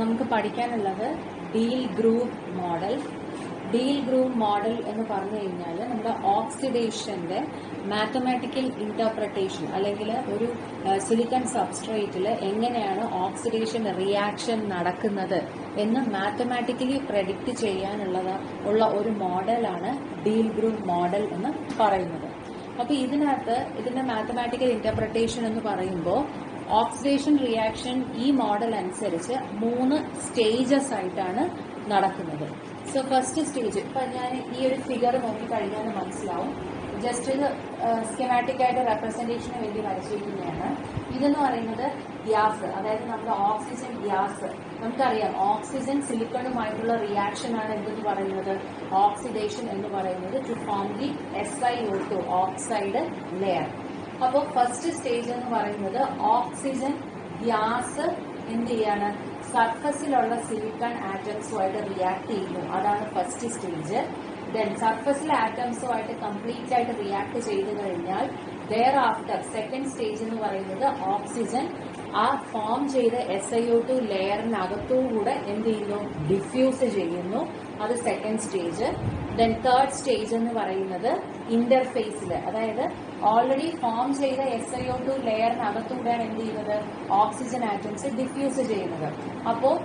നമുക്ക് പഠിക്കാനുള്ളത് deal groove model. Deal groove model എന്ന് പറഞ്ഞു കഴിഞ്ഞാൽ നമ്മുടെ ഓക്സിഡേഷന്റെ മാത്തമാറ്റിക്കൽ ഇന്റർപ്രിട്ടേഷൻ, അല്ലെങ്കിൽ ഒരു സിലിക്കൺ സബ്സ്ട്രേറ്റിൽ എങ്ങനെയാണ് ഓക്സിഡേഷൻ റിയാക്ഷൻ നടക്കുന്നത് എന്ന് മാത്തമാറ്റിക്കലി പ്രെഡിക്റ്റ് ചെയ്യാനുള്ള ഒരു മോഡലാണ് ഡീൽ ഗ്രൂവ് മോഡൽ എന്ന് പറയുന്നത്. അപ്പൊ ഇതിന്റെ മാത്തമാറ്റിക്കൽ ഇന്റർപ്രിട്ടേഷൻ എന്ന് പറയുമ്പോൾ ഓക്സിഡേഷൻ റിയാക്ഷൻ ഈ മോഡൽ അനുസരിച്ച് 3 സ്റ്റേജസ് ആയിട്ടാണ് നടക്കുന്നത്. സോ ഫസ്റ്റ് സ്റ്റേജ് ഇപ്പൊ ഞാൻ ഈ ഒരു ഫിഗർ നോക്കിക്കഴിഞ്ഞാൽ മനസ്സിലാവും. ജസ്റ്റ് ഇത് സ്കെമാറ്റിക് ആയിട്ട് റെപ്രസെന്റേഷന് വേണ്ടി വരച്ചിരിക്കുന്നതാണ്. ഇതെന്ന് പറയുന്നത് ഗ്യാസ്, അതായത് നമ്മുടെ ഓക്സിജൻ ഗ്യാസ്. നമുക്കറിയാം ഓക്സിജൻ സിലിക്കണുമായിട്ടുള്ള റിയാക്ഷൻ ആണ് എന്തെന്ന് പറയുന്നത്, ഓക്സിഡേഷൻ എന്ന് പറയുന്നത്, to form the SiO2 oxide layer. അപ്പോൾ ഫസ്റ്റ് സ്റ്റേജ് എന്ന് പറയുന്നത് ഓക്സിജൻ ഗ്യാസ് എന്ത് ചെയ്യാണ്, സർഫസിലുള്ള സിലിക്കൺ ആറ്റംസുമായിട്ട് റിയാക്ട് ചെയ്യുന്നു. അതാണ് ഫസ്റ്റ് സ്റ്റേജ്. ദെൻ സർഫസിലെ ആറ്റംസുമായിട്ട് കംപ്ലീറ്റ് ആയിട്ട് റിയാക്ട് ചെയ്തു കഴിഞ്ഞാൽ ദെയർ ആഫ്റ്റർ സെക്കൻഡ് സ്റ്റേജ് എന്ന് പറയുന്നത് ഓക്സിജൻ ആ ഫോം ചെയ്ത SiO2 ലെയറിനകത്തുകൂടെ എന്ത് ചെയ്യുന്നു, ഡിഫ്യൂസ് ചെയ്യുന്നു. അത് second stage. Then third stage എന്ന് പറയുന്നത് ഇന്റർഫേസിൽ, അതായത് ഓൾറെഡി ഫോം ചെയ്ത SiO2 ലെയറിനകത്തൂടെയാണ് എന്ത് ചെയ്യുന്നത്, ഓക്സിജൻ ആറ്റംസ് ഡിഫ്യൂസ് ചെയ്യുന്നത്. അപ്പോൾ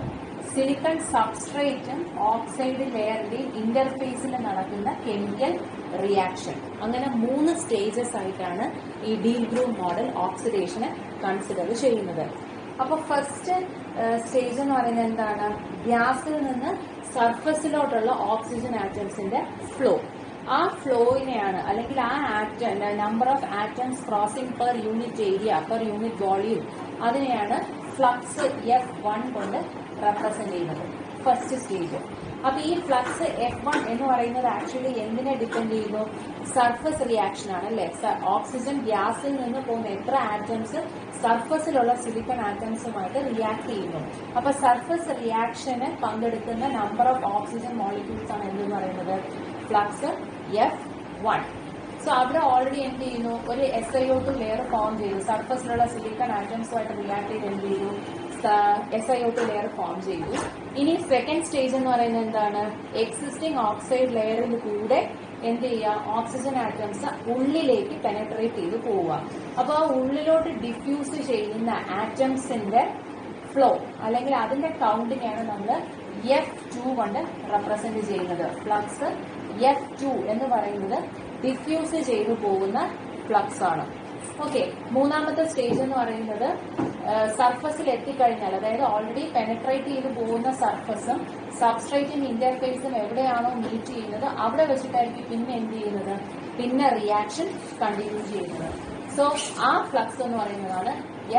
സിലിക്കൺ സബ്സ്ട്രേറ്റും ഓക്സൈഡ് ലെയറിന്റെയും ഇന്റർഫേസിൽ നടക്കുന്ന കെമിക്കൽ റിയാക്ഷൻ. അങ്ങനെ 3 സ്റ്റേജസ് ആയിട്ടാണ് ഈ ഡീൽ ഗ്രൂവ് മോഡൽ ഓക്സിഡേഷനെ കൺസിഡർ ചെയ്യുന്നത്. അപ്പൊ ഫസ്റ്റ് സ്റ്റേജ് എന്ന് പറയുന്നത് എന്താണ്, ഗ്യാസിൽ നിന്ന് സർഫസിലോട്ടുള്ള ഓക്സിജൻ ആറ്റംസിന്റെ ഫ്ലോ. ആ ഫ്ലോയിനെയാണ്, അല്ലെങ്കിൽ ആ number of atoms crossing per unit area, per unit volume, അതിനെയാണ് ഫ്ലക്സ് F1 കൊണ്ട് റെപ്രസെന്റ് ചെയ്യുന്നത് ഫസ്റ്റ് സ്റ്റേജ്. അപ്പൊ ഈ ഫ്ലക്സ് F1 എന്ന് പറയുന്നത് ആക്ച്വലി എന്തിനെ ഡിപ്പെൻഡ് ചെയ്യുന്നു, സർഫസ് റിയാക്ഷൻ ആണ് അല്ലെ. ഓക്സിജൻ ഗ്യാസിൽ നിന്ന് പോകുന്ന എത്ര ആറ്റംസ് സർഫസിലുള്ള സിലിക്കൺ ആറ്റംസുമായിട്ട് റിയാക്ട് ചെയ്യുന്നു. അപ്പൊ സർഫസ് റിയാക്ഷന് പങ്കെടുക്കുന്ന നമ്പർ ഓഫ് ഓക്സിജൻ മോളിക്യൂൾസ് ആണ് എന്തെന്ന് പറയുന്നത്, ഫ്ലക്സ് F1. സോ അവിടെ ഓൾറെഡി എന്ത് ചെയ്യുന്നു, ഒരു SiO2 ലെയർ ഫോം ചെയ്തു, സർഫസിലുള്ള സിലിക്കൺ ആറ്റംസുമായിട്ട് റിയാക്ട് ചെയ്ത് എന്ത് ചെയ്തു, SiO2 ലെയർ ഫോം ചെയ്തു. ഇനി സെക്കൻഡ് സ്റ്റേജ് എന്ന് പറയുന്നത് എന്താണ്, എക്സിസ്റ്റിംഗ് ഓക്സൈഡ് ലെയറിൽ കൂടെ എന്ത് ചെയ്യുക, ഓക്സിജൻ ആറ്റംസ് ഉള്ളിലേക്ക് പെനട്രേറ്റ് ചെയ്ത് പോവുക. അപ്പൊ ആ ഉള്ളിലോട്ട് ഡിഫ്യൂസ് ചെയ്യുന്ന ആറ്റംസിന്റെ ഫ്ലോ, അല്ലെങ്കിൽ അതിന്റെ കൗണ്ടിനെയാണ് നമ്മൾ F2 കൊണ്ട് റെപ്രസെന്റ് ചെയ്യുന്നത്. ഫ്ലക്സ് F2 എന്ന് പറയുന്നത് ഡിഫ്യൂസ് ചെയ്തു പോകുന്ന ഫ്ലക്സ് ആണ്. ഓക്കെ, മൂന്നാമത്തെ സ്റ്റേജ് എന്ന് പറയുന്നത് സർഫസിൽ എത്തിക്കഴിഞ്ഞാൽ, അതായത് ഓൾറെഡി പെനട്രേറ്റ് ചെയ്ത് പോകുന്ന സർഫസും സബ്സ്ട്രേറ്റും ഇന്റർഫേസും എവിടെയാണോ മീറ്റ് ചെയ്യുന്നത് അവിടെ വെച്ചിട്ടായിരിക്കും പിന്നെ എന്ത് ചെയ്യുന്നത്, പിന്നെ റിയാക്ഷൻ കണ്ടിന്യൂ ചെയ്യുന്നത്. സോ ആ ഫ്ലക്സ് എന്ന് പറയുന്നതാണ്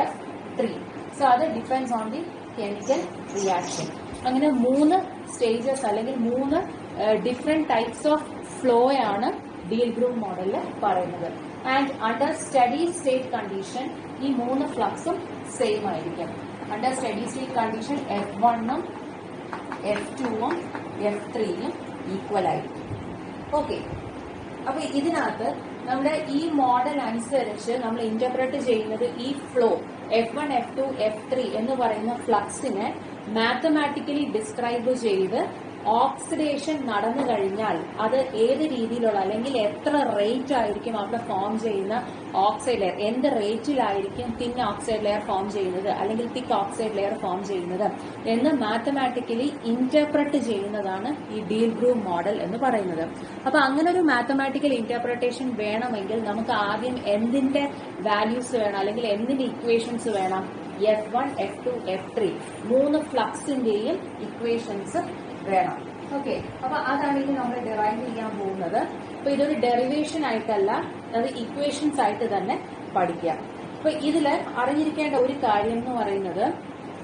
F3. സോ അത് depends on the chemical reaction. അങ്ങനെ 3 സ്റ്റേജസ് അല്ലെങ്കിൽ 3 ഡിഫറെന്റ് ടൈപ്സ് ഓഫ് ഫ്ലോ ആണ് ഡീൽ ഗ്രൂവ് മോഡലിൽ പറയുന്നത്. And under steady state condition ഈ 3 ഫ്ലക്സും സെയിം ആയിരിക്കും. അണ്ടർ സ്റ്റഡി സ്റ്റേറ്റ് കണ്ടീഷൻ F1ഉം F2ഉം F3യും ഈക്വൽ ആയിരിക്കും. ഓക്കെ, അപ്പൊ ഇതിനകത്ത് നമ്മുടെ ഈ മോഡൽ അനുസരിച്ച് നമ്മൾ ഇന്റർപ്രറ്റ് ചെയ്യുന്നത് ഈ ഫ്ലോ F1, F2, F3 എന്ന് പറയുന്ന ഫ്ലക്സിനെ മാത്തമാറ്റിക്കലി ഡിസ്ക്രൈബ് ചെയ്ത് ഓക്സിഡേഷൻ നടന്നു കഴിഞ്ഞാൽ അത് ഏത് രീതിയിലുള്ള, അല്ലെങ്കിൽ എത്ര റേറ്റ് ആയിരിക്കും അവിടെ ഫോം ചെയ്യുന്ന ഓക്സൈഡ് ലെയർ, എന്ത് റേറ്റിലായിരിക്കും തിൻ ഓക്സൈഡ് ലെയർ ഫോം ചെയ്യുന്നത് അല്ലെങ്കിൽ തിക്ക് ഓക്സൈഡ് ലെയർ ഫോം ചെയ്യുന്നത് എന്ന് മാത്തമാറ്റിക്കലി ഇന്റർപ്രറ്റ് ചെയ്യുന്നതാണ് ഈ ഡീൽ ഗ്രൂവ് മോഡൽ എന്ന് പറയുന്നത്. അപ്പൊ അങ്ങനെ ഒരു മാത്തമാറ്റിക്കൽ ഇന്റർപ്രിട്ടേഷൻ വേണമെങ്കിൽ നമുക്ക് ആദ്യം എന്തിന്റെ വാല്യൂസ് വേണം, അല്ലെങ്കിൽ എന്തിന്റെ ഇക്വേഷൻസ് വേണം, F1, F2, F3 3 ഫ്ലക്സിന്റെയും ഇക്വേഷൻസ് വേണം. ഓക്കെ, അപ്പൊ അതാണ് ഇത് നമ്മൾ ഡിറൈവ് ചെയ്യാൻ പോകുന്നത്. അപ്പൊ ഇതൊരു ഡെറിവേഷൻ ആയിട്ടല്ല, അത് ഇക്വേഷൻസ് ആയിട്ട് തന്നെ പഠിക്കാം. അപ്പൊ ഇതില് അറിഞ്ഞിരിക്കേണ്ട ഒരു കാര്യം എന്ന് പറയുന്നത്,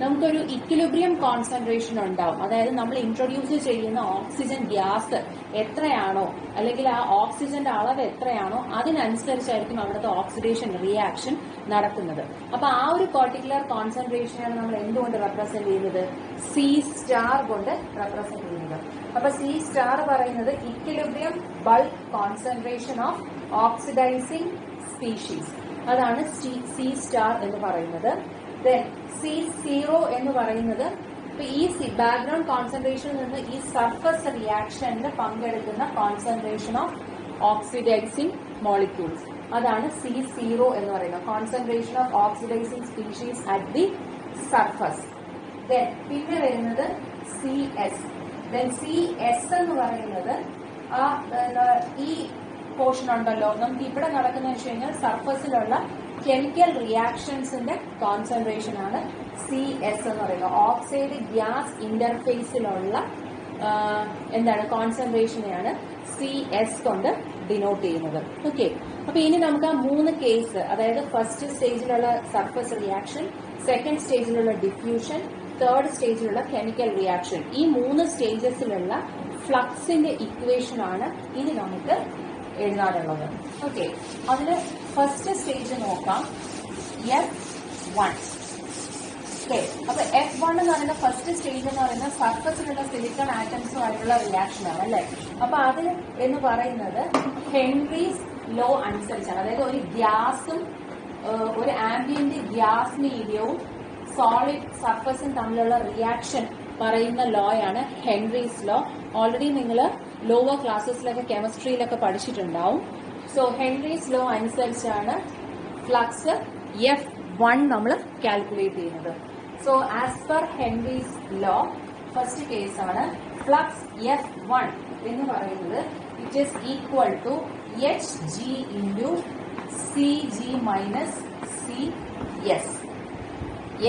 നമുക്കൊരു ഇക്വിലിബ്രിയം കോൺസെൻട്രേഷൻ ഉണ്ടാവും. അതായത് നമ്മൾ ഇൻട്രൊഡ്യൂസ് ചെയ്യുന്ന ഓക്സിജൻ ഗ്യാസ് എത്രയാണോ, അല്ലെങ്കിൽ ആ ഓക്സിജന്റെ അളവ് എത്രയാണോ അതിനനുസരിച്ചായിരിക്കും അവിടുത്തെ ഓക്സിഡേഷൻ റിയാക്ഷൻ നടക്കുന്നത്. അപ്പൊ ആ ഒരു പെർട്ടിക്കുലർ കോൺസെൻട്രേഷനാണ് നമ്മൾ എന്തുകൊണ്ട് റെപ്രസെന്റ് ചെയ്യുന്നത്, C* കൊണ്ട് റെപ്രസെന്റ് ചെയ്യുന്നത്. അപ്പൊ C* പറയുന്നത് equilibrium bulk concentration of oxidising species, അതാണ് C* എന്ന് പറയുന്നത്. C0 എന്ന് പറയുന്നത് ഇപ്പൊ ഈ ബാക്ക്ഗ്രൗണ്ട് കോൺസെൻട്രേഷനിൽ നിന്ന് ഈ സർഫസ് റിയാക്ഷനിൽ പങ്കെടുക്കുന്ന കോൺസെൻട്രേഷൻ ഓഫ് ഓക്സിഡൈസിംഗ് മോളിക്യൂൾസ് അതാണ് C0 എന്ന് പറയുന്നത്, concentration of oxidising species at the surface. പിന്നെ വരുന്നത് CS. CS എന്ന് പറയുന്നത് ഈ പോർഷൻ ഉണ്ടല്ലോ, നമുക്ക് ഇവിടെ നടക്കുന്ന വെച്ച് കഴിഞ്ഞാൽ സർഫസിലുള്ള കെമിക്കൽ റിയാക്ഷൻസിന്റെ കോൺസെൻട്രേഷൻ ആണ് CS എന്ന് പറയുന്നത്. ഓക്സൈഡ് ഗ്യാസ് ഇന്റർഫേസിലുള്ള എന്താണ് കോൺസെൻട്രേഷനെയാണ് CS കൊണ്ട് ഡിനോട്ട് ചെയ്യുന്നത്. ഓക്കെ, അപ്പൊ ഇനി നമുക്ക് ആ 3 കേസ്, അതായത് ഫസ്റ്റ് സ്റ്റേജിലുള്ള സർഫസ് റിയാക്ഷൻ, സെക്കൻഡ് സ്റ്റേജിലുള്ള ഡിഫ്യൂഷൻ, തേർഡ് സ്റ്റേജിലുള്ള കെമിക്കൽ റിയാക്ഷൻ, ഈ 3 സ്റ്റേജസിലുള്ള ഫ്ലക്സിന്റെ ഇക്വേഷൻ ആണ് ഇനി നമുക്ക് എഴുതാനുള്ളത്. ഓക്കെ, അതിന് ഫസ്റ്റ് സ്റ്റേജ് നോക്കാം, F1. ഓക്കെ, അപ്പൊ F1 എന്ന് പറയുന്ന ഫസ്റ്റ് സ്റ്റേജ് എന്ന് പറയുന്നത് സർഫസിലുള്ള സിലിക്കൺ ആറ്റംസുമായിട്ടുള്ള റിയാക്ഷൻ ആണ് അല്ലെ. അപ്പൊ അത് എന്ന് പറയുന്നത് ഹെൻറീസ് ലോ അനുസരിച്ചാണ്, അതായത് ഒരു ഗ്യാസും ഒരു ആംബിയന്റ് ഗ്യാസ് മീഡിയവും സോളിഡ് സർഫസും തമ്മിലുള്ള റിയാക്ഷൻ പറയുന്ന ലോ ആണ് ഹെൻറീസ് ലോ. ഓൾറെഡി നിങ്ങൾ ലോവർ ക്ലാസ്സസിലൊക്കെ കെമിസ്ട്രിയിലൊക്കെ പഠിച്ചിട്ടുണ്ടാവും. സോ ഹെൻറീസ് ലോ അനുസരിച്ചാണ് ഫ്ലക്സ് F1 നമ്മൾ കാൽക്കുലേറ്റ് ചെയ്യുന്നത്. So as per Henry's law first case ആണ് ഫ്ലക്സ് F1 എന്ന് പറയുന്നത് it is equal to Hg into Cg minus Cs.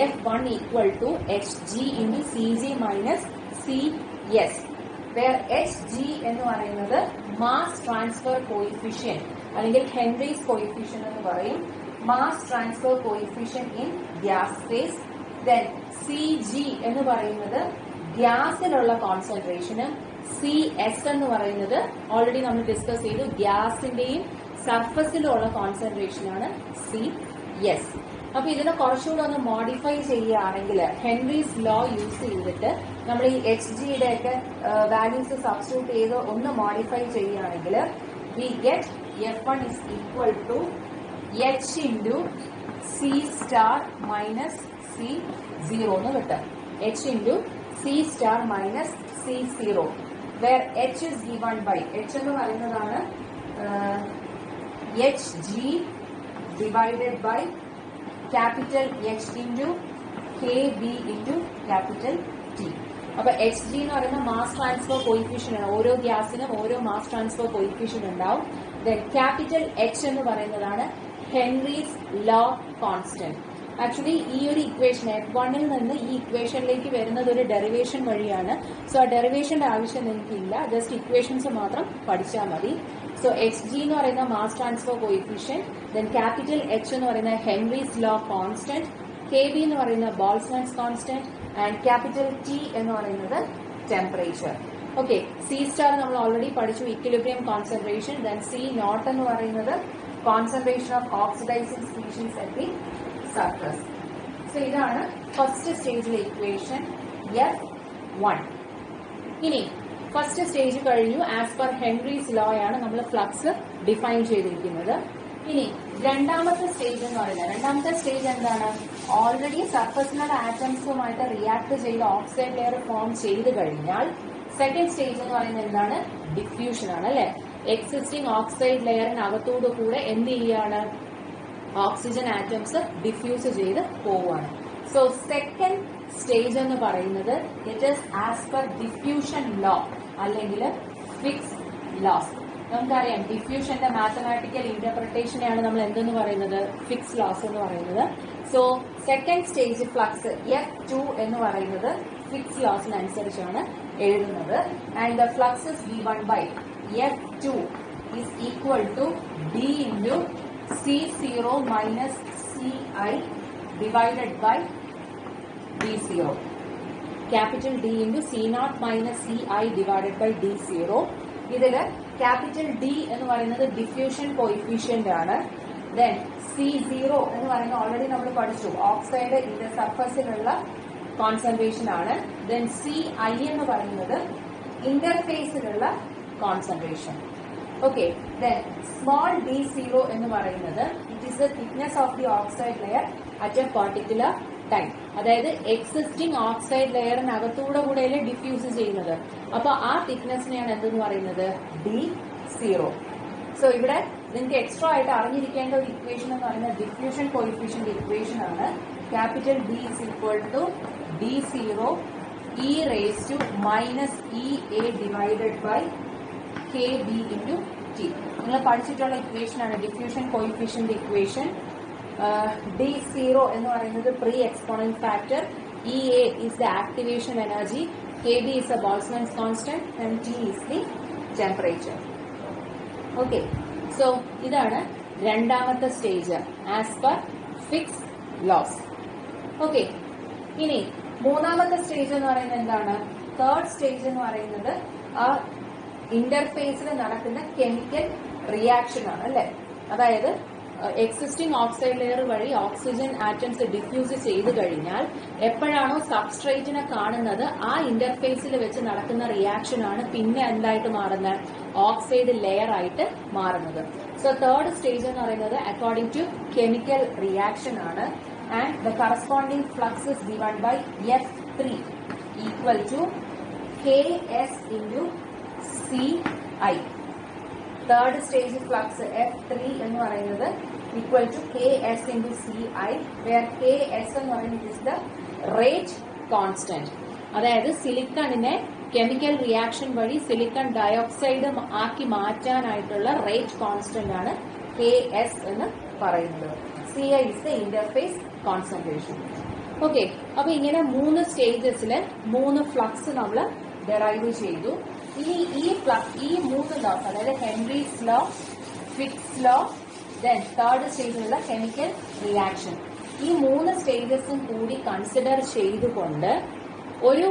F1 equal to Hg into Cg minus Cs, where Hg എന്ന് പറയുന്നത് mass transfer coefficient അല്ലെങ്കിൽ Henry's coefficient എന്ന് പറയും, mass transfer coefficient in gas phase. Then Cg എന്ന് പറയുന്നത് ഗ്യാസിലുള്ള കോൺസെൻട്രേഷനും, Cs എന്ന് പറയുന്നത് already നമ്മൾ ഡിസ്കസ് ചെയ്തു ഗ്യാസിന്റെയും സർഫസിലുള്ള കോൺസെൻട്രേഷനാണ് Cs. അപ്പൊ ഇതിനെ കുറച്ചുകൂടെ ഒന്ന് മോഡിഫൈ ചെയ്യുകയാണെങ്കിൽ ഹെൻറീസ് ലോ യൂസ് ചെയ്തിട്ട് നമ്മൾ ഈ Hgയുടെ ഒക്കെ വാല്യൂസ് സബ്സ്റ്റിറ്റ്യൂട്ട് ചെയ്ത് ഒന്ന് മോഡിഫൈ ചെയ്യുകയാണെങ്കിൽ we get F1 is equal to H into C star minus C0 എന്ന് കിട്ടും. H into C star minus C0, where H is given by H എന്ന് പറയുന്നതാണ് Hg divided by capital H into KB into capital T. അപ്പൊ Hg എന്ന് പറയുന്ന mass transfer coefficient ആണ്, ഓരോ ഗ്യാസിനും ഓരോ മാസ് ട്രാൻസ്ഫർ കോയിഫിഷ്യന്റ് ഉണ്ടാവും. ദെൻ ക്യാപിറ്റൽ H എന്ന് പറയുന്നതാണ് ഹെൻറീസ് ലോ കോൺസ്റ്റന്റ്. ആക്ച്വലി ഈ ഒരു ഇക്വേഷൻ F1 നിന്ന് ഈ ഇക്വേഷനിലേക്ക് വരുന്നത് ഒരു ഡെറിവേഷൻ വഴിയാണ്. സോ ആ ഡെറിവേഷന്റെ ആവശ്യം നിങ്ങൾക്കില്ല, ജസ്റ്റ് ഇക്വേഷൻസ് മാത്രം പഠിച്ചാൽ മതി. സോ Hg എന്ന് പറയുന്ന mass transfer coefficient, then capital H എന്ന് പറയുന്ന ഹെൻറീസ് ലോ കോൺസ്റ്റന്റ്, KB എന്ന് പറയുന്ന ബോൾട്സ്മാൻസ് കോൺസ്റ്റന്റ്, ആൻഡ് ക്യാപിറ്റൽ T എന്ന് പറയുന്നത് ടെമ്പറേച്ചർ. ഓക്കെ, C സ്റ്റാർ നമ്മൾ ഓൾറെഡി പഠിച്ചു, ഇക്വിലിബ്രിയം കോൺസെൻട്രേഷൻ. ദെൻ C0 എന്ന് പറയുന്നത് concentration of oxidising species at the surface. So ഇതാണ് ഫസ്റ്റ് സ്റ്റേജിലെ ഇക്വേഷൻ F1. ഇനി ഫസ്റ്റ് സ്റ്റേജ് കഴിഞ്ഞു, ആസ് പെർ ഹെൻറീസ് ലോ ആണ് നമ്മൾ ഫ്ലക്സ് ഡിഫൈൻ ചെയ്തിരിക്കുന്നത്. ഇനി രണ്ടാമത്തെ സ്റ്റേജ് എന്ന് പറയുന്നത്, രണ്ടാമത്തെ സ്റ്റേജ് എന്താണ്? ഓൾറെഡി സർഫസിലുള്ള ആറ്റംസുമായിട്ട് റിയാക്ട് ചെയ്ത് ഓക്സൈഡ് ലെയർ ഫോം ചെയ്ത് കഴിഞ്ഞാൽ സെക്കൻഡ് സ്റ്റേജ് എന്ന് പറയുന്നത് എന്താണ്? ഡിഫ്യൂഷൻ ആണ് അല്ലെ. എക്സിസ്റ്റിംഗ് ഓക്സൈഡ് ലെയറിനകത്തോടു കൂടെ എന്ത് ചെയ്യാണ്? ഓക്സിജൻ ആറ്റംസ് ഡിഫ്യൂസ് ചെയ്ത് പോവുകയാണ്. സോ സെക്കൻഡ് സ്റ്റേജ് എന്ന് പറയുന്നത് it is as per diffusion law അല്ലെങ്കിൽ ഫിക്സ് ലോസ്. നമുക്കറിയാം ഡിഫ്യൂഷന്റെ മാത്തമാറ്റിക്കൽ ഇന്റർപ്രിട്ടേഷനെയാണ് നമ്മൾ എന്തെന്ന് പറയുന്നത്? ഫിക്സ് ലോസ് എന്ന് പറയുന്നത്. So second stage flux F2 എന്ന് പറയുന്നത് ഫിക്സ് ലോസിനനുസരിച്ചാണ് എഴുതുന്നത്. And the flux is given by F2 is equal to D into C0 minus Ci divided by D0. Capital D into C0 minus Ci divided by D0. ഇതില് capital D എന്ന് പറയുന്നത് diffusion coefficient ആണ്. Then C0 എന്ന് പറയുന്നത് already നമ്മൾ പഠിച്ചു, oxide ഇതിന്റെ സർഫസിലുള്ള കോൺസെൻട്രേഷൻ ആണ്. ദെൻ Ci എന്ന് പറയുന്നത് ഇന്റർഫേസിലുള്ള concentration. Okay, then small d0 എന്ന് പറയുന്നത് it is the thickness of the oxide layer at a particular time. അതായത് എക്സിസ്റ്റിംഗ് ഓക്സൈഡ് ലെയറിനകത്തൂടെ കൂടെയല്ലേ ഡിഫ്യൂസ് ചെയ്യുന്നത്. അപ്പൊ ആ തിക്നെസ്സിനെയാണ് എന്തെന്ന് പറയുന്നത്, D0. സോ ഇവിടെ നിങ്ങൾക്ക് എക്സ്ട്രാ ആയിട്ട് അറിഞ്ഞിരിക്കേണ്ട ഒരു ഇക്വേഷൻ എന്ന് പറയുന്നത് ഡിഫ്യൂഷൻ കോഎഫിഷ്യന്റ് ഇക്വേഷൻ ആണ്. Capital D is equal to D0 e raised to minus EA divided by KB into T. നിങ്ങൾ പഠിച്ചിട്ടുള്ള ഇക്വേഷൻ ആണ് ഡിഫ്യൂഷൻ കോഎഫിഷ്യന്റ് ഇക്വേഷൻ. D0 എന്ന് പറയുന്നത് pre exponent factor, EA is the activation energy, KB is the Boltzmann's constant and T is the temperature. Okay, so ഇതാണ് രണ്ടാമത്തെ stage as per Fick's laws. Okay, ഇനി മൂന്നാമത്തെ stage എന്ന് പറയുന്നത് എന്താണ്, third stage എന്ന് പറയുന്നത് ആ ഇന്റർഫേസിൽ നടക്കുന്ന കെമിക്കൽ റിയാക്ഷൻ ആണ് അല്ലെ. അതായത് എക്സിസ്റ്റിംഗ് ഓക്സൈഡ് ലെയർ വഴി ഓക്സിജൻ ആറ്റംസ് ഡിഫ്യൂസ് ചെയ്ത് കഴിഞ്ഞാൽ എപ്പോഴാണോ സബ്സ്ട്രേറ്റിനെ കാണുന്നത് ആ ഇന്റർഫേസിൽ വെച്ച് നടക്കുന്ന റിയാക്ഷൻ ആണ് പിന്നെ എന്തായിട്ട് മാറുന്നത്, ഓക്സൈഡ് ലെയർ ആയിട്ട് മാറുന്നത്. സോ തേർഡ് സ്റ്റേജ് എന്ന് പറയുന്നത് അക്കോർഡിംഗ് ടു കെമിക്കൽ റിയാക്ഷൻ ആണ്. And the corresponding flux is given by F3 equal to KS into CI. Third stage flux F3 എന്ന് പറയുന്നത് equal to KS into CI, where KS എന്ന് പറയുന്നത് is the rate constant. അതായത് സിലിക്കണിനെ chemical reaction വഴി silicon dioxide ആക്കി മാറ്റാനായിട്ടുള്ള rate constant ആണ് KS എന്ന് പറയുന്നത്. CI is the interface concentration. Okay, അപ്പൊ ഇങ്ങനെ 3 സ്റ്റേജസില് 3 ഫ്ലക്സ് നമ്മൾ ഡെറൈവ് ചെയ്തു. ഇനി ഈ 3 ലോസ്, അതായത് Henry's law, Fick's law, then third സ്റ്റേജിലുള്ള കെമിക്കൽ റിയാക്ഷൻ, ഈ 3 സ്റ്റേജസും കൂടി കൺസിഡർ ചെയ്തുകൊണ്ട് ഒരു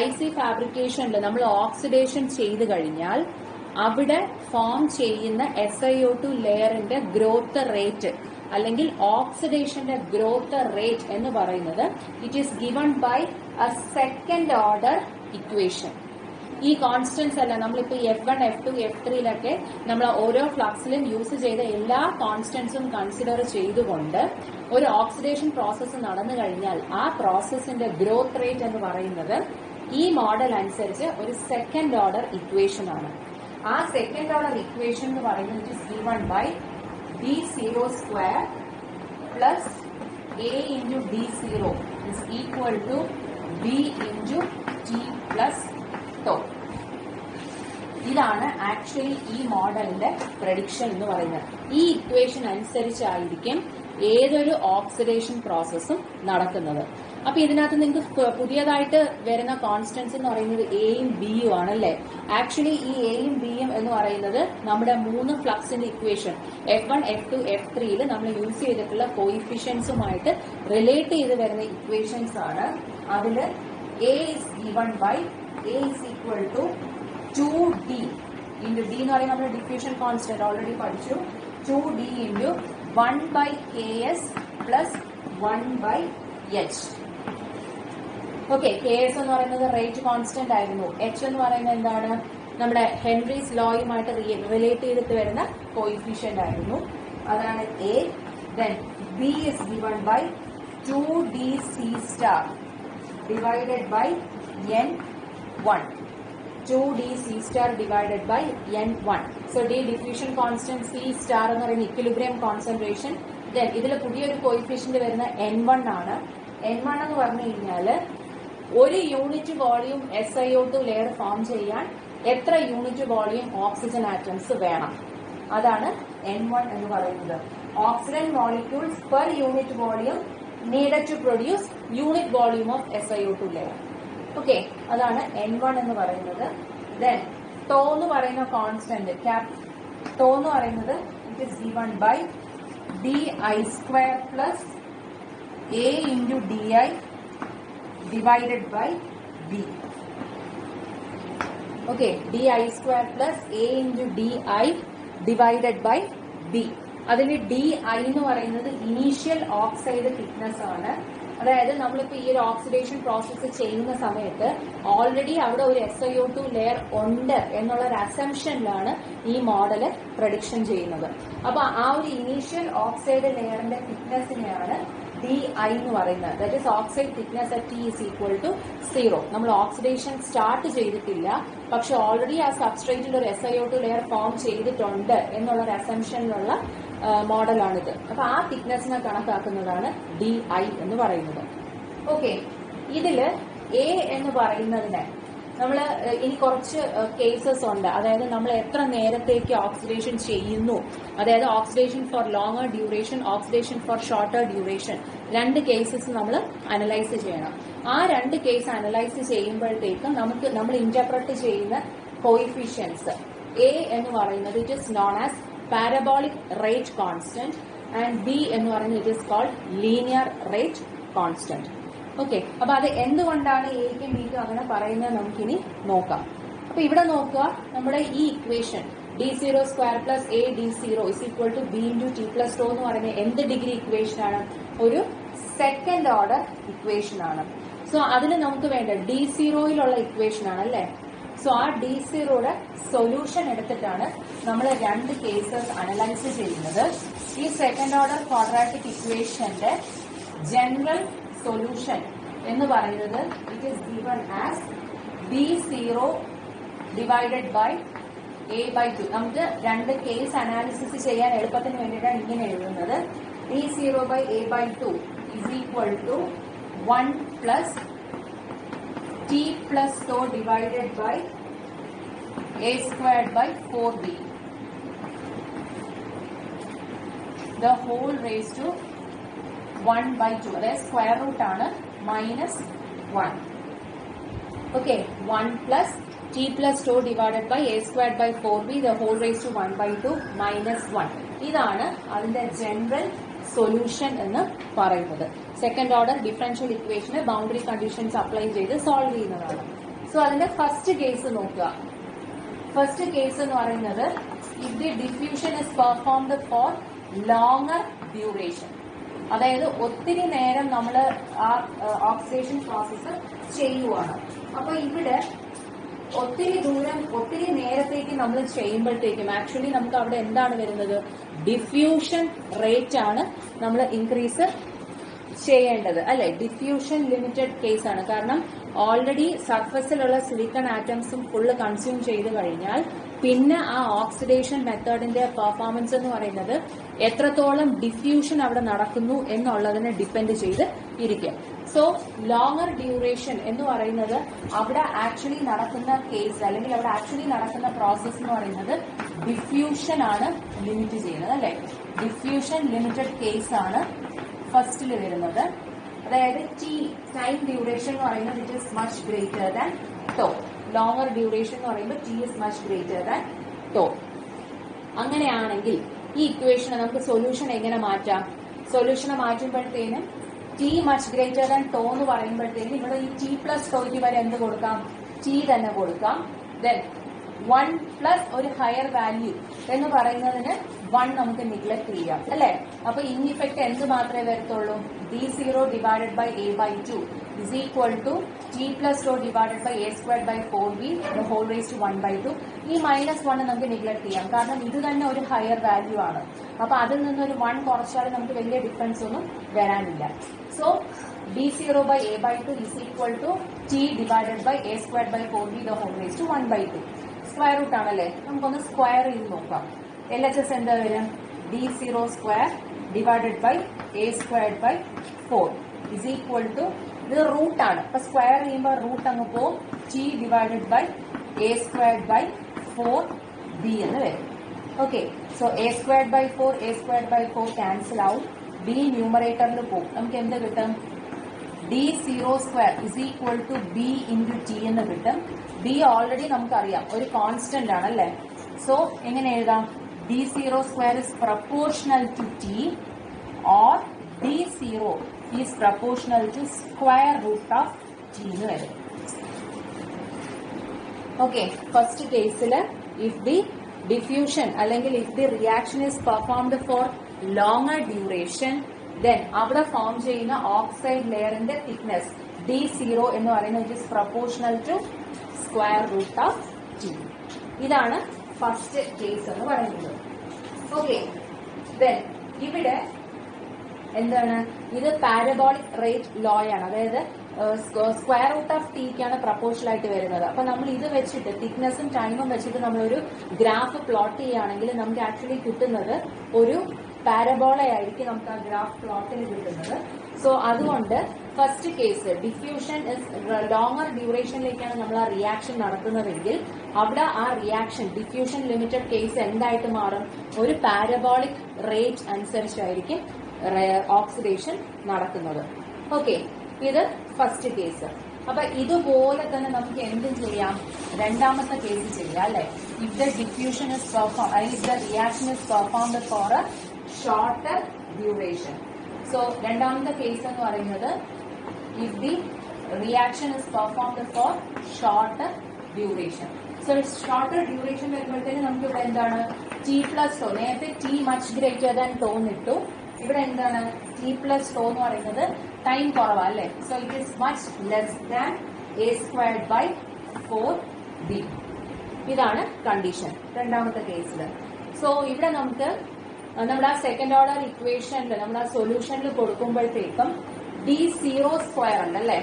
IC ഫാബ്രിക്കേഷനിൽ നമ്മൾ ഓക്സിഡേഷൻ ചെയ്ത് കഴിഞ്ഞാൽ അവിടെ ഫോം ചെയ്യുന്ന SiO2 ലെയറിന്റെ ഗ്രോത്ത് റേറ്റ് അല്ലെങ്കിൽ ഓക്സിഡേഷന്റെ ഗ്രോത്ത് റേറ്റ് എന്ന് പറയുന്നത് it is given by a second order equation. ഈ കോൺസ്റ്റൻസ് അല്ല, നമ്മളിപ്പോ F1, F2, F3 നമ്മൾ ഓരോ ഫ്ലക്സിലും യൂസ് ചെയ്ത എല്ലാ കോൺസ്റ്റൻസും കൺസിഡർ ചെയ്തുകൊണ്ട് ഒരു ഓക്സിഡേഷൻ പ്രോസസ്സ് നടന്നു കഴിഞ്ഞാൽ ആ പ്രോസസ്സിന്റെ ഗ്രോത്ത് റേറ്റ് എന്ന് പറയുന്നത് ഈ മോഡൽ അനുസരിച്ച് ഒരു സെക്കൻഡ് ഓർഡർ ഇക്വേഷൻ ആണ്. ആ സെക്കൻഡ് ഓർഡർ ഇക്വേഷൻ എന്ന് പറയുന്നത് it is given by D0 square plus A into D0 is equal to B into T plus tau. ഇതാണ് ആക്ച്വലി ഈ മോഡലിന്റെ പ്രഡിക്ഷൻ എന്ന് പറയുന്നത്. ഈ ഇക്വേഷൻ അനുസരിച്ചായിരിക്കും ഏതൊരു ഓക്സിഡേഷൻ പ്രോസസ്സും നടക്കുന്നത്. അപ്പൊ ഇതിനകത്ത് നിങ്ങൾക്ക് പുതിയതായിട്ട് വരുന്ന കോൺസ്റ്റൻസ് എന്ന് പറയുന്നത് എയും ബിയും ആണല്ലേ. ആക്ച്വലി ഈ എയും ബിയും എന്ന് പറയുന്നത് നമ്മുടെ 3 ഫ്ലക്സിന്റെ ഇക്വേഷൻ F1, F2, F3 നമ്മൾ യൂസ് ചെയ്തിട്ടുള്ള കോയിഫിഷ്യൻസുമായിട്ട് റിലേറ്റ് ചെയ്ത് വരുന്ന ഇക്വേഷൻസ് ആണ്. അതില് A is given by A is equal to 2D into D എന്ന് പറയുന്നത് നമ്മുടെ ഡിഫ്യൂഷൻ കോൺസ്റ്റന്റ് ഓൾറെഡി പഠിച്ചു. 2D into 1 by KS plus 1 by H. Okay, KS എന്ന് പറയുന്നത് റേറ്റ് കോൺസ്റ്റന്റ് ആയിരുന്നു. H എന്ന് പറയുന്നത് എന്താണ്, നമ്മുടെ ഹെൻറീസ് ലോയുമായിട്ട് റിലേറ്റ് ചെയ്തിട്ട് വരുന്ന കോയിഫിഷ്യന്റ് ആയിരുന്നു. അതാണ് A. Then B is given by 2DC star divided by N1. 2DC star divided by N1. So D diffusion constant, C star എന്ന് പറയുന്ന ഇക്വിലിബ്രിയം കോൺസെൻട്രേഷൻ. ദെൻ ഇതിൽ പുതിയൊരു കോയിഫിഷ്യന്റ് വരുന്ന N1 ആണ്. N1 എന്ന് പറഞ്ഞു കഴിഞ്ഞാല് ഒരു unit volume SiO2 layer form ചെയ്യാൻ എത്ര യൂണിറ്റ് വോളിയം ഓക്സിജൻ ആറ്റംസ് വേണം, അതാണ് N1 എന്ന് പറയുന്നത്. Oxygen molecules per unit volume needed to produce unit volume of SiO2 layer. Okay, അതാണ് N1 എന്ന് പറയുന്നത്. ദെൻ ടോ എന്ന് പറയുന്ന കോൺസ്റ്റന്റ്, ടോ എന്ന് പറയുന്നത് it is given by DI² plus A into DI divided by B. Okay, DI² plus A into DI divided by B. അതിൽ DI എന്ന് പറയുന്നത് ഇനീഷ്യൽ ഓക്സൈഡ് തിക്നെസ് ആണ്. അതായത് നമ്മളിപ്പോ ഈ ഒരു ഓക്സിഡേഷൻ പ്രോസസ്സ് ചെയ്യുന്ന സമയത്ത് ഓൾറെഡി അവിടെ ഒരു SiO2 ലെയർ ഉണ്ട് എന്നുള്ള ഒരു അസംഷനിലാണ് ഈ മോഡല് പ്രഡിക്ഷൻ ചെയ്യുന്നത്. അപ്പൊ ആ ഒരു ഇനീഷ്യൽ ഓക്സൈഡ് ലെയറിന്റെ തിക്നെസ്സിനെയാണ് ഡി ഐ എന്ന് പറയുന്നത്, that is oxide thickness at T is equal to 0. നമ്മൾ ഓക്സിഡേഷൻ സ്റ്റാർട്ട് ചെയ്തിട്ടില്ല, പക്ഷെ ഓൾറെഡി ആ സബ്സ്ട്രേറ്റിൽ ഒരു SiO2 ലെയർ ഫോം ചെയ്തിട്ടുണ്ട് എന്നുള്ള ഒരു അസംഷനിലുള്ള മോഡലാണിത്. അപ്പൊ ആ തിക്നെസ്സിനെ കണക്കാക്കുന്നതാണ് ഡി ഐ എന്ന് പറയുന്നത്. ഓക്കെ, ഇതില് എ എന്ന് പറയുന്നതിന് നമ്മൾ ഇനി കുറച്ച് കേസസ് ഉണ്ട്. അതായത് നമ്മൾ എത്ര നേരത്തേക്ക് ഓക്സിഡേഷൻ ചെയ്യുന്നു, അതായത് oxidation for longer duration, oxidation for shorter duration, 2 cases നമ്മൾ അനലൈസ് ചെയ്യണം. ആ 2 കേസ് അനലൈസ് ചെയ്യുമ്പോഴത്തേക്കും നമ്മൾ ഇന്റർപ്രറ്റ് ചെയ്യുന്ന കോയിഫിഷ്യൻസ് എ എന്ന് പറയുന്നത് it is known as parabolic rate constant and B എന്ന് പറയുന്നത് it is called linear rate constant. Okay, അപ്പൊ അത് എന്തുകൊണ്ടാണ് എക്കും ബിക്കും അങ്ങനെ പറയുന്നത് നമുക്കിനി നോക്കാം. അപ്പൊ ഇവിടെ നോക്കുക, നമ്മുടെ ഈ equation d0² plus A d0 is equal to B into T plus tau എന്ന് പറയുന്നത് എന്ത് ഡിഗ്രി ഇക്വേഷൻ ആണ്? ഒരു സെക്കൻഡ് ഓർഡർ ഇക്വേഷൻ ആണ്. സോ അതിന് നമുക്ക് വേണ്ട d0യിലുള്ള ഇക്വേഷൻ ആണ് അല്ലേ. സോ ആ d0യുടെ സൊല്യൂഷൻ എടുത്തിട്ടാണ് നമ്മൾ 2 കേസസ് അനലൈസ് ചെയ്യുന്നത്. ഈ സെക്കൻഡ് ഓർഡർ ക്വാഡ്രാറ്റിക് ഇക്വേഷന്റെ ജനറൽ സൊല്യൂഷൻ എന്ന് പറയുന്നത് it is given as d0 divided by a/2. നമുക്ക് 2 കേസ് അനാലിസിസ് ചെയ്യാൻ എളുപ്പത്തിന് വേണ്ടിയിട്ടാണ് ഇങ്ങനെ എഴുതുന്നത്. d0 by a/2 is equal to 1 plus t plus tau divided by a² by 4b the whole raised to 1/2. അതായത് square root ആണ് -1. Okay, 1 plus t plus tau divided by a² by 4b the whole raised to 1/2 -1. ഇതാണ് അതിന്റെ general solution എന്ന് പറയുന്നത്. Second order differential ഇക്വേഷന് boundary conditions apply ചെയ്ത് solve ചെയ്യുന്നതാണ്. So അതിന്റെ ഫസ്റ്റ് കേസ് നോക്കുക. ഫസ്റ്റ് കേസ് എന്ന് പറയുന്നത് if the diffusion is performed for longer duration, അതായത് ഒത്തിരി നേരം നമ്മൾ ആ ഓക്സിഡേഷൻ പ്രോസസ്സ് ചെയ്യുവാണ്. അപ്പൊ ഇവിടെ ഒത്തിരി നേരത്തേക്ക് നമ്മൾ ചെയ്യുമ്പോഴത്തേക്കും ആക്ച്വലി നമുക്ക് അവിടെ എന്താണ് വരുന്നത്? ഡിഫ്യൂഷൻ റേറ്റ് ആണ് നമ്മൾ ഇൻക്രീസ് ചെയ്യേണ്ടത് അല്ലെ. ഡിഫ്യൂഷൻ ലിമിറ്റഡ് കേസ് ആണ്. കാരണം ഓൾറെഡി സർഫസിലുള്ള സിലിക്കൺ ആറ്റംസും ഫുള്ള് കൺസ്യൂം ചെയ്ത് കഴിഞ്ഞാൽ പിന്നെ ആ ഓക്സിഡേഷൻ മെത്തേഡിന്റെ പെർഫോമൻസ് എന്ന് പറയുന്നത് എത്രത്തോളം ഡിഫ്യൂഷൻ അവിടെ നടക്കുന്നു എന്നുള്ളതിനെ ഡിപ്പെൻഡ് ചെയ്ത് ഇരിക്കും. സോ ലോങ്ങർ ഡ്യൂറേഷൻ എന്ന് പറയുന്നത് അവിടെ ആക്ച്വലി നടക്കുന്ന കേസ് അല്ലെങ്കിൽ അവിടെ ആക്ച്വലി നടക്കുന്ന പ്രോസസ് എന്ന് പറയുന്നത് ഡിഫ്യൂഷൻ ആണ് ലിമിറ്റ് ചെയ്യുന്നത് അല്ലെ. ഡിഫ്യൂഷൻ ലിമിറ്റഡ് കേസ് ആണ് ഫസ്റ്റിൽ വരുന്നത്. അതായത് ടൈം ഡ്യൂറേഷൻ എന്ന് പറയുന്നത് it is much greater than tau. Longer duration എന്ന് പറയുമ്പോൾ t is much greater than tau. അങ്ങനെയാണെങ്കിൽ ഈ ഇക്വേഷനെ നമുക്ക് സൊല്യൂഷൻ എങ്ങനെ മാറ്റാം? സൊല്യൂഷനെ മാറ്റുമ്പോഴത്തേനും t much greater than tau എന്ന് പറയുമ്പോഴത്തേനും ഇവിടെ ഈ ടി പ്ലസ് ടോയ്ക്ക് വരെ എന്ത് കൊടുക്കാം? ടി തന്നെ കൊടുക്കാം. ദെൻ 1 പ്ലസ് ഒരു ഹയർ വാല്യൂ എന്ന് പറയുന്നതിന് 1 നമുക്ക് നെഗ്ലക്ട് ചെയ്യാം അല്ലെ. അപ്പൊ ഇൻ ഇഫക്ട് എന്ത് മാത്രമേ വരത്തുള്ളൂ? d0 divided by a/2 is equal to t plus tau divided by a² by 4b the whole raised to 1/2. ഈ -1 നമുക്ക് നെഗ്ലക്ട് ചെയ്യാം, കാരണം ഇത് തന്നെ ഒരു ഹയർ വാല്യൂ ആണ്. അപ്പൊ അതിൽ നിന്നൊരു 1 കുറച്ചാൽ നമുക്ക് വലിയ ഡിഫറൻസ് ഒന്നും വരാനില്ല. So d0 by a/2 is equal to t divided by a² by 4b the whole raised to 1/2. Square root ആണല്ലേ, നമുക്കൊന്ന് സ്ക്വയർ ചെയ്ത് നോക്കാം. LHS എന്താ വരും? d0² divided by a² by 4 is equal to, ഇത് റൂട്ട് ആണ്, അപ്പൊ സ്ക്വയർ ചെയ്യുമ്പോൾ റൂട്ട് അങ്ങ് പോകും. T divided by a² by 4b എന്ന് വരും. Okay, so a² by 4 cancel ആവും. b ന്യൂമറേറ്ററിൽ പോകും. നമുക്ക് എന്ത് കിട്ടും? d0² is equal to b into t എന്ന് കിട്ടും. b ഓൾറെഡി നമുക്കറിയാം ഒരു കോൺസ്റ്റന്റ് ആണ് അല്ലെ. സോ എങ്ങനെ എഴുതാം? d0² is proportional to t or d0 is proportional to square root of t എന്ന് വരും. ഓക്കെ, ഫസ്റ്റ് കേസിൽ ഇഫ് ദി ഡിഫ്യൂഷൻ അല്ലെങ്കിൽ if the reaction is performed for longer duration, then അവിടെ ഫോം ചെയ്യുന്ന ഓക്സൈഡ് ലെയറിന്റെ thickness d0 എന്ന് പറയുന്നത് it is proportional to square root of t. ഇതാണ് ഫസ്റ്റ് കേസ് എന്ന് പറയുന്നത്. ഓക്കെ, ദെൻ ഇവിടെ എന്താണ്? ഇത് പാരബോളിക് റേറ്റ് ലോ ആണ്. അതായത് സ്ക്വയർ റൂട്ട് ഓഫ് ടിക്കാണ് പ്രപ്പോർഷണൽ ആയിട്ട് വരുന്നത്. അപ്പൊ നമ്മൾ ഇത് വെച്ചിട്ട് തിക്നെസ്സും ടൈമും വെച്ചിട്ട് നമ്മളൊരു ഗ്രാഫ് പ്ലോട്ട് ചെയ്യുകയാണെങ്കിൽ നമുക്ക് ആക്ച്വലി കിട്ടുന്നത് ഒരു പാരബോളയായിരിക്കും നമുക്ക് ആ ഗ്രാഫ് പ്ലോട്ടിന് കിട്ടുന്നത്. സോ അതുകൊണ്ട് ഫസ്റ്റ് കേസ് ഡിഫ്യൂഷൻ ലോങ്ങർ ഡ്യൂറേഷനിലേക്കാണ് നമ്മൾ ആ റിയാക്ഷൻ നടത്തുന്നതെങ്കിൽ അവിടെ ആ റിയാക്ഷൻ ഡിഫ്യൂഷൻ ലിമിറ്റഡ് കേസ് എന്തായിട്ട് മാറും? ഒരു പാരബോളിക് റേറ്റ് അനുസരിച്ചായിരിക്കും ഓക്സിഡേഷൻ നടക്കുന്നത്. ഓക്കെ, ഇത് ഫസ്റ്റ് കേസ്. അപ്പൊ ഇതുപോലെ തന്നെ നമുക്ക് എന്തും ചെയ്യാം, രണ്ടാമത്തെ കേസ് ചെയ്യാം അല്ലെ. If the diffusion is if the reaction is performed for a shorter duration. So രണ്ടാമത്തെ കേസ് എന്ന് പറയുന്നത് if the reaction is performed for shorter duration. So shorter duration വരുമ്പോഴത്തേക്ക് നമുക്ക് ഇവിടെ എന്താണ് ടി പ്ലസ് ടോ, നേരത്തെ t much greater than tau ഇട്ടു, ഇവിടെ എന്താണ് ടി പ്ലസ് ടോ എന്ന് പറയുന്നത് ടൈം കുറവാ അല്ലെ. So it is much less than a squared by 4b. ഇതാണ് കണ്ടീഷൻ രണ്ടാമത്തെ കേസിൽ. സോ ഇവിടെ നമുക്ക് നമ്മുടെ ആ സെക്കൻഡ് ഓർഡർ ഇക്വേഷനിൽ നമ്മൾ ആ സൊല്യൂഷനിൽ കൊടുക്കുമ്പോഴത്തേക്കും d0 സ്ക്വയർ ഉണ്ട് അല്ലെ.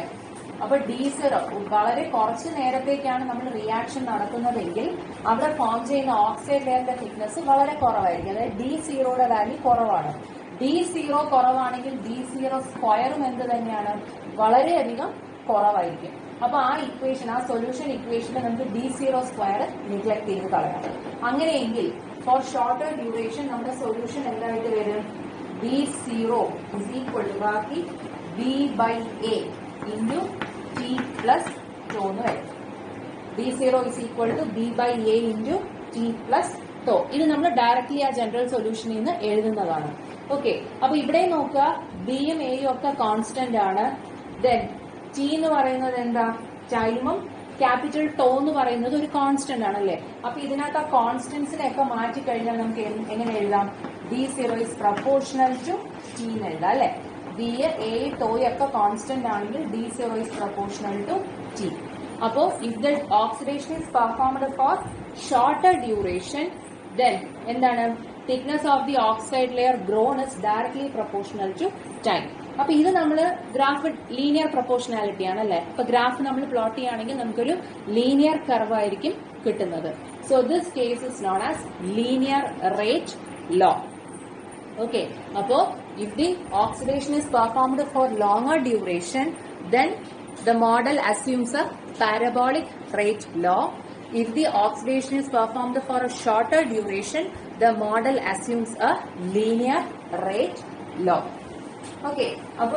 അപ്പൊ d0 വളരെ കുറച്ച് നേരത്തേക്കാണ് നമ്മൾ റിയാക്ഷൻ നടക്കുന്നതെങ്കിൽ അവിടെ ഫോം ചെയ്യുന്ന ഓക്സൈഡ് ലെയറിന്റെ തിക്നെസ് വളരെ കുറവായിരിക്കും. അതായത് d0യുടെ വാല്യൂ കുറവാണ്. d0 കുറവാണെങ്കിൽ d0 സ്ക്വയറും എന്ത് തന്നെയാണ്, വളരെയധികം കുറവായിരിക്കും. അപ്പൊ ആ ഇക്വേഷൻ, ആ സൊല്യൂഷൻ ഇക്വേഷനിൽ നമുക്ക് d0 സ്ക്വയർ നെഗ്ലക്ട് ചെയ്ത് കളയാം. അങ്ങനെയെങ്കിൽ ഫോർ ഷോർട്ടർ ഡ്യൂറേഷൻ നമ്മുടെ സൊല്യൂഷൻ എന്തായിട്ട് വരും? d0 ഇസ് ഈക്വൽ ടു ബാക്കി b/a into T plus tau എന്ന് വരും. d0 is equal to b/a into T plus tau. ഇത് നമ്മൾ ഡയറക്ട്ലി ആ ജനറൽ സൊല്യൂഷനിൽ നിന്ന് എഴുതുന്നതാണ്. ഓക്കെ, അപ്പൊ ഇവിടെ നോക്കുക, ബിയും എയും ഒക്കെ കോൺസ്റ്റന്റ് ആണ്. ദെൻ ടി എന്ന് പറയുന്നത് എന്താ, ടൈമും ക്യാപിറ്റൽ ടോ എന്ന് പറയുന്നത് ഒരു കോൺസ്റ്റന്റ് ആണല്ലേ. അപ്പൊ ഇതിനകത്ത് ആ കോൺസ്റ്റന്റ്സിനെയൊക്കെ മാറ്റിക്കഴിഞ്ഞാൽ നമുക്ക് എങ്ങനെ എഴുതാം? d0 is proportional to T എന്ന് എഴുതാം അല്ലെ. ബി എ ടോയൊക്കെ കോൺസ്റ്റന്റ് ആണെങ്കിൽ d0 is proportional to t. അപ്പോ if the oxidation is performed for shorter duration then എന്താണ്, thickness of the oxide layer grown is directly proportional to time. അപ്പൊ ഇത് നമ്മൾ graph linear proportionality ആണല്ലേ. അപ്പൊ graph നമ്മൾ plot ചെയ്യുകയാണെങ്കിൽ നമുക്കൊരു ലീനിയർ കർവ് ആയിരിക്കും കിട്ടുന്നത്. So this case is known as linear rate law. Okay, അപ്പോ if the oxidation is performed for longer duration then the model assumes a parabolic rate law. If the oxidation is performed for a shorter duration, the model assumes a linear rate law. Okay, അപ്പൊ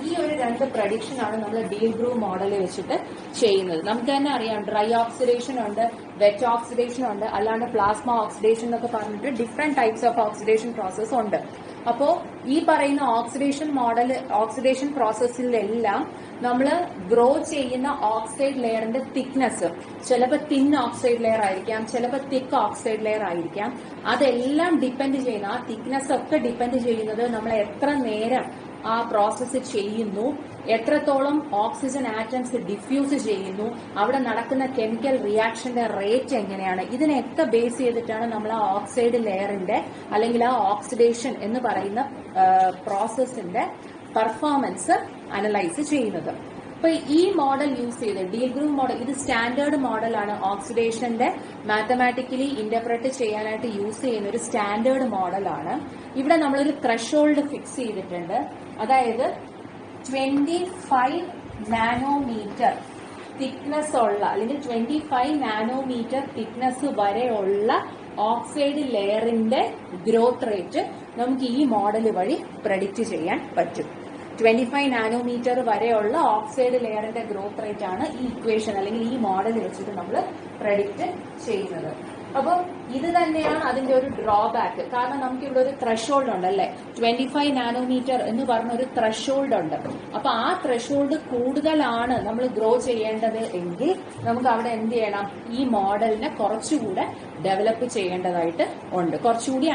ഈ ഒരു രണ്ട് prediction ആണ് നമ്മൾ deal groove model വെച്ചിട്ട് ചെയ്യുന്നത്. നമുക്ക് തന്നെ അറിയാം, ഡ്രൈ ഓക്സിഡേഷൻ ഉണ്ട്, വെറ്റ് ഓക്സിഡേഷൻ ഉണ്ട്, അല്ലാണ്ട് പ്ലാസ്മ ഓക്സിഡേഷൻ എന്നൊക്കെ പറഞ്ഞിട്ട് different types of oxidation process ഉണ്ട്. അപ്പോ ഈ പറയുന്ന ഓക്സിഡേഷൻ പ്രോസസ്സിലെല്ലാം നമ്മൾ ഗ്രോ ചെയ്യുന്ന ഓക്സൈഡ് ലെയറിന്റെ തിക്നെസ് ചിലപ്പോൾ തിൻ ഓക്സൈഡ് ലെയർ ആയിരിക്കാം, ചിലപ്പോൾ തിക്ക് ഓക്സൈഡ് ലെയർ ആയിരിക്കാം. അതെല്ലാം ഡിപ്പെൻഡ് ചെയ്യുന്ന, ആ തിക്നെസ് ഒക്കെ ഡിപ്പെൻഡ് ചെയ്യുന്നത് നമ്മൾ എത്ര നേരം ആ പ്രോസസ്സ് ചെയ്യുന്നു, എത്രത്തോളം ഓക്സിജൻ ആറ്റംസ് ഡിഫ്യൂസ് ചെയ്യുന്നു, അവിടെ നടക്കുന്ന കെമിക്കൽ റിയാക്ഷന്റെ റേറ്റ് എങ്ങനെയാണ്, ഇതിനെയൊക്കെ ബേസ് ചെയ്തിട്ടാണ് നമ്മൾ ആ ഓക്സൈഡ് ലെയറിന്റെ അല്ലെങ്കിൽ ആ ഓക്സിഡേഷൻ എന്ന് പറയുന്ന പ്രോസസ്സിന്റെ പെർഫോമൻസ് അനലൈസ് ചെയ്യുന്നത്. അപ്പൊ ഈ മോഡൽ യൂസ് ചെയ്ത് ഡീൽ ഗ്രൂവ് മോഡൽ, ഇത് സ്റ്റാൻഡേർഡ് മോഡലാണ്. ഓക്സിഡേഷന്റെ മാത്തമാറ്റിക്കലി ഇന്റർപ്രറ്റ് ചെയ്യാനായിട്ട് യൂസ് ചെയ്യുന്ന ഒരു സ്റ്റാൻഡേർഡ് മോഡലാണ്. ഇവിടെ നമ്മളൊരു ത്രെഷോൾഡ് ഫിക്സ് ചെയ്തിട്ടുണ്ട്. അതായത് 25 നാനോമീറ്റർ തിക്നെസ് ഉള്ള അല്ലെങ്കിൽ 25 നാനോമീറ്റർ തിക്നെസ് വരെയുള്ള ഓക്സൈഡ് ലെയറിന്റെ ഗ്രോത്ത് റേറ്റ് നമുക്ക് ഈ മോഡൽ വഴി പ്രഡിക്റ്റ് ചെയ്യാൻ പറ്റും. 25 നാനോമീറ്റർ വരെയുള്ള ഓക്സൈഡ് ലെയറിന്റെ ഗ്രോത്ത് റേറ്റ് ആണ് ഈ ഇക്വേഷൻ അല്ലെങ്കിൽ ഈ മോഡൽ വെച്ചിട്ട് നമ്മൾ പ്രഡിക്റ്റ് ചെയ്യുന്നത്. അപ്പം ഇത് തന്നെയാണ് അതിന്റെ ഒരു ഡ്രോബാക്ക്. കാരണം നമുക്ക് ഇവിടെ ഒരു ത്രെഷോൾഡ് ഉണ്ട് അല്ലെ, 25 നാനോമീറ്റർ എന്ന് പറഞ്ഞ ഒരു ത്രെഷോൾഡ് ഉണ്ട്. അപ്പൊ ആ ത്രെഷോൾഡ് കൂടുതലാണ് നമ്മൾ ഗ്രോ ചെയ്യേണ്ടത് എങ്കിൽ നമുക്ക് അവിടെ എന്ത് ചെയ്യണം, ഈ മോഡലിനെ കുറച്ചുകൂടെ ഡെവലപ്പ് ചെയ്യേണ്ടതായിട്ട് ഉണ്ട്. കുറച്ചുകൂടി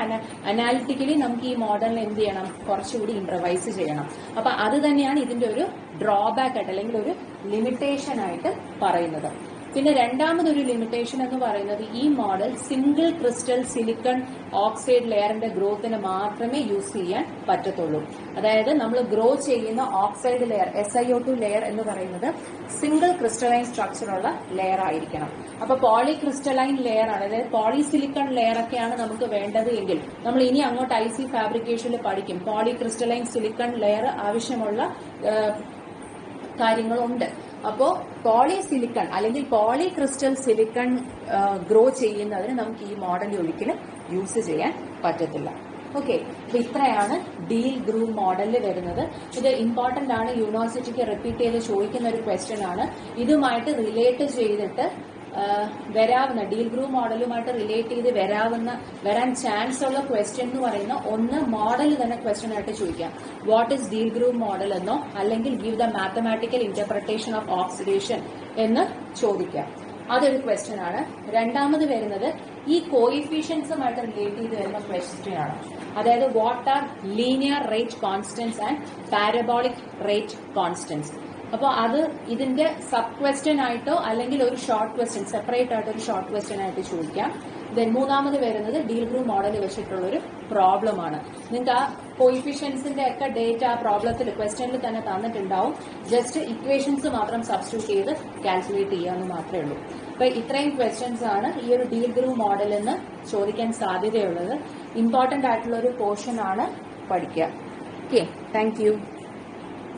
അനാലിറ്റിക്കലി നമുക്ക് ഈ മോഡലിനെ എന്ത് ചെയ്യണം, കുറച്ചുകൂടി ഇംപ്രവൈസ് ചെയ്യണം. അപ്പൊ അത് തന്നെയാണ് ഇതിന്റെ ഒരു ഡ്രോബാക്ക് ആയിട്ട് അല്ലെങ്കിൽ ഒരു ലിമിറ്റേഷൻ ആയിട്ട് പറയുന്നത്. പിന്നെ രണ്ടാമതൊരു ലിമിറ്റേഷൻ എന്ന് പറയുന്നത് ഈ model single crystal silicon oxide ലെയറിന്റെ ഗ്രോത്തിന് മാത്രമേ യൂസ് ചെയ്യാൻ പറ്റത്തുള്ളൂ. അതായത് നമ്മൾ ഗ്രോ ചെയ്യുന്ന ഓക്സൈഡ് ലെയർ SiO2 ലെയർ എന്ന് പറയുന്നത് സിംഗിൾ ക്രിസ്റ്റലൈൻ സ്ട്രക്ചറുള്ള ലെയർ ആയിരിക്കണം. അപ്പൊ പോളി ക്രിസ്റ്റലൈൻ ലെയർ ആണ്, അതായത് പോളിസിലിക്കൺ ലെയർ ഒക്കെയാണ് നമുക്ക് വേണ്ടത് എങ്കിൽ നമ്മൾ ഇനി അങ്ങോട്ട് IC ഫാബ്രിക്കേഷനിൽ പഠിക്കും പോളി ക്രിസ്റ്റലൈൻ സിലിക്കൺ ലെയർ ആവശ്യമുള്ള കാര്യങ്ങളുണ്ട്. അപ്പോ പോളിസിലിക്കൺ അല്ലെങ്കിൽ പോളി ക്രിസ്റ്റൽ സിലിക്കൺ ഗ്രോ ചെയ്യുന്നതിന് നമുക്ക് ഈ മോഡൽ ഒരിക്കലും യൂസ് ചെയ്യാൻ പറ്റത്തില്ല. ഓക്കെ, അപ്പൊ ഇത്രയാണ് ഡീൽ ഗ്രൂവ് മോഡലിൽ വരുന്നത്. ഇത് ഇമ്പോർട്ടന്റ് ആണ്, യൂണിവേഴ്സിറ്റിക്ക് റിപ്പീറ്റ് ചെയ്ത് ചോദിക്കുന്ന ഒരു ക്വസ്റ്റ്യൻ ആണ്. ഇതുമായിട്ട് റിലേറ്റ് ചെയ്തിട്ട് വരാവുന്ന ഡീൽ ഗ്രൂവ് മോഡലുമായിട്ട് റിലേറ്റ് ചെയ്ത് വരാൻ ചാൻസ് ഉള്ള ക്വസ്റ്റ്യൻ എന്ന് പറയുന്ന ഒന്ന് മോഡൽ തന്നെ ക്വസ്റ്റ്യൻ ആയിട്ട് ചോദിക്കാം. What is deal groove model എന്നോ അല്ലെങ്കിൽ give the mathematical interpretation of oxidation എന്ന് ചോദിക്കാം. അതൊരു ക്വസ്റ്റ്യൻ ആണ്. രണ്ടാമത് വരുന്നത് ഈ കോയിഫിഷ്യൻസുമായിട്ട് റിലേറ്റ് ചെയ്ത് വരുന്ന ക്വസ്റ്റ്യൻ ആണ്. അതായത് what are linear rate constants and parabolic rate constants. അപ്പോൾ അത് ഇതിന്റെ സബ് ക്വസ്റ്റ്യൻ ആയിട്ടോ അല്ലെങ്കിൽ ഒരു ഷോർട്ട് ക്വസ്റ്റ്യൻ സെപ്പറേറ്റ് ആയിട്ട് ഒരു ഷോർട്ട് ക്വസ്റ്റ്യൻ ആയിട്ട് ചോദിക്കാം. ദെൻ മൂന്നാമത് വരുന്നത് ഡീൽ ഗ്രൂവ് മോഡൽ വെച്ചിട്ടുള്ളൊരു പ്രോബ്ലം ആണ്. നിങ്ങൾക്ക് ആ കോയിഫിഷ്യൻസിന്റെ ഒക്കെ ഡേറ്റ ആ പ്രോബ്ലത്തിൽ ക്വസ്റ്റ്യനിൽ തന്നെ തന്നിട്ടുണ്ടാവും. ജസ്റ്റ് ഇക്വേഷൻസ് മാത്രം സബ്സ്റ്റിറ്റ്യൂട്ട് ചെയ്ത് കാൽക്കുലേറ്റ് ചെയ്യാമെന്ന് മാത്രമേ ഉള്ളൂ. അപ്പൊ ഇത്രയും ക്വസ്റ്റ്യൻസ് ആണ് ഈ ഒരു ഡീൽ ഗ്രൂവ് മോഡലിൽ നിന്ന് ചോദിക്കാൻ സാധ്യതയുള്ളത്. ഇമ്പോർട്ടന്റ് ആയിട്ടുള്ള ഒരു പോർഷൻ ആണ് പഠിക്കുക. Okay, thank you.